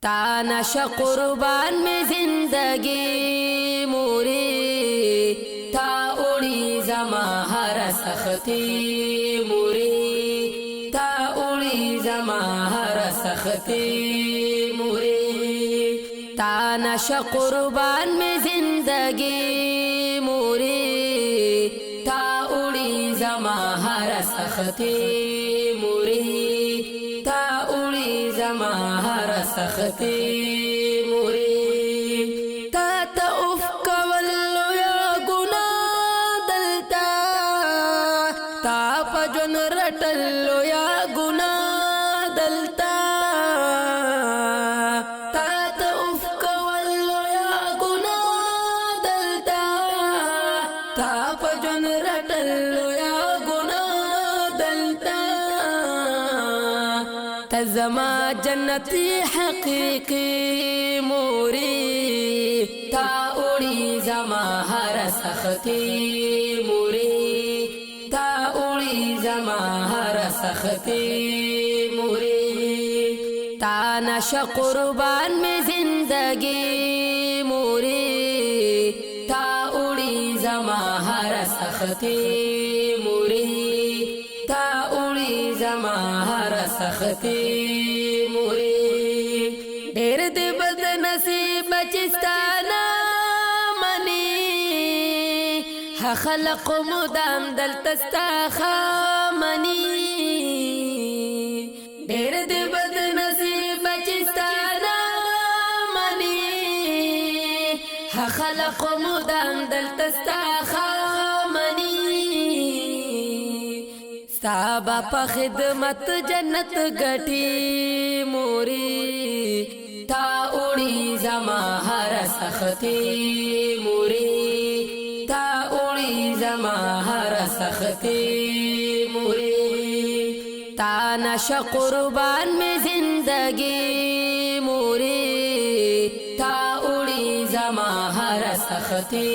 تا نشا قربان میں زندگی موری تا اوڑی زما ہر سختی موری تا اوڑی زما ہر سختی موری تا نشا قربان میں زندگی موری تا اوڑی زما ہر سختی موری تا اوڑی زما ہر سختی موری تا تا اف کولو یا گناہ دلتا تا پجن رٹلو یا گناہ دلتا تا تا اف کولو یا گناہ دلتا تا پجن رٹلو یا گناہ دلتا تزما جنتی حقیقی موری تا اوڑی زما ہر سختی موری تا اوڑی زما ہر سختی موری تا نشا قربان میں زندگی موری تا اوڑی زما ہر سختی موری تا اوڑی زما ہر سختی موری ډېر دې بد نصیب چستانا منی خلق مدام دلته ستا خامنی ډېر دې بد نصیب چستانا منی خلق مدام دلته ستا خامنی سابا پا خدمت جنت گٹی موری تا اوڑی زما ہر سختی موری تا اوڑی زما ہر سختی موری تا نشا قربان میں زندگی موری تا اوڑی زما ہر سختی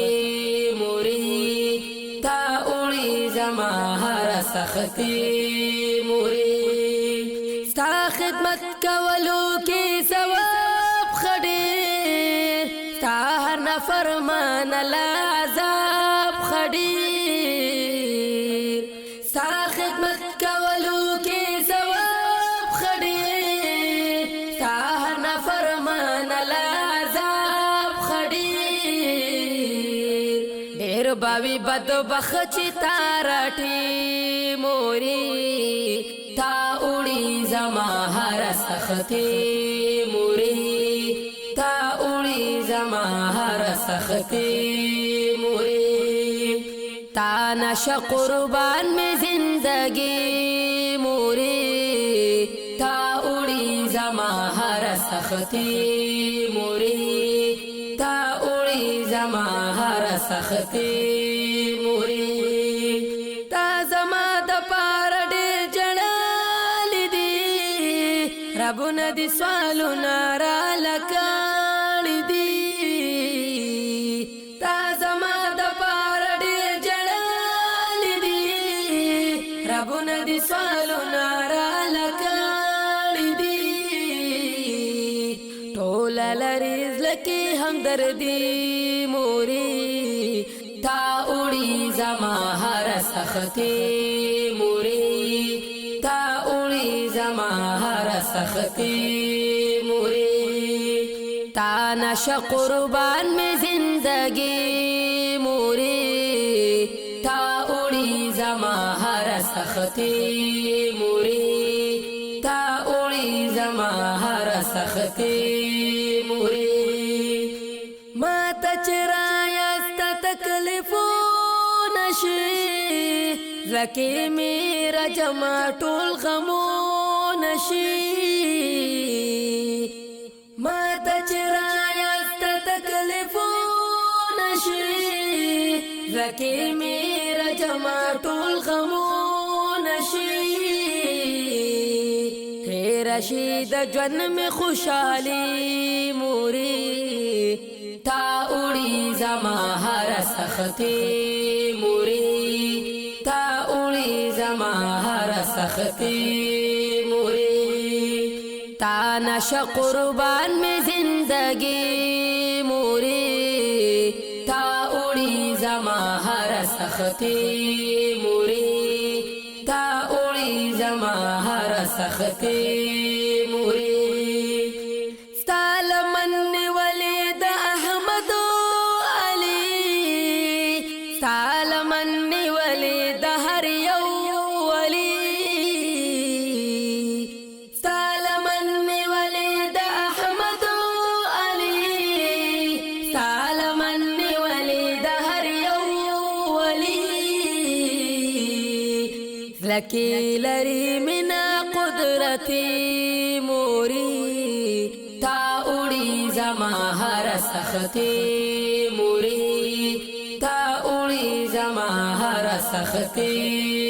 موری تا اوڑی زما ہر سختی موری ستا خدمت کولو کی ثواب خډیر ستا هر نافرمان لا عذاب خډیر ستا خدمت کولو کی ثواب خډیر ستا هر نافرمان لا عذاب خډیر ډېر باوی بدبخت تارټي موری تا اوڑی زما ہر سختی موری تا اوڑی زما ہر سختی موری تا نشا قربان میں زندگی موری تا اوڑی زما ہر سختی موری تا اوڑی زما ہر سختی موری تا زما د پار ډېر جړل دي ربونه دي سوالونه را لکړ دي تا زما د پار ډېر جړل دي ربونه دي سوالونه را لکړ دي ټول لري زلکی همدردی موری تا اوڑی زما ہر سختی موری تا اوڑی زما ہر سختی موری تا نشا قربان میں زندگی موری تا اوڑی زما ہر سختی موری تا اوڑی زما ہر سختی موری ما تچرایا ستا تکلیفو نشی زکی میرا جمع ټول غمو نشی ما تچرایا ستا تکلیفو نشی زکی میرا جمع ټول غمو نشی رشید جن میں خوشحالی موری تا اوڑی زما ہر سختی موری تا اوڑی زما ہر سختی موری تا نش قربان میں زندگی موری تا اڑی زما ہر سختی موری تا اڑی زما ہر سختی موری ستال من ولید احمد علی ستال من ولید ہر یو ولی لکی لری منا قدرتی موری تا اڑی زما ہر سختی موری تا اڑی زما ہر سختی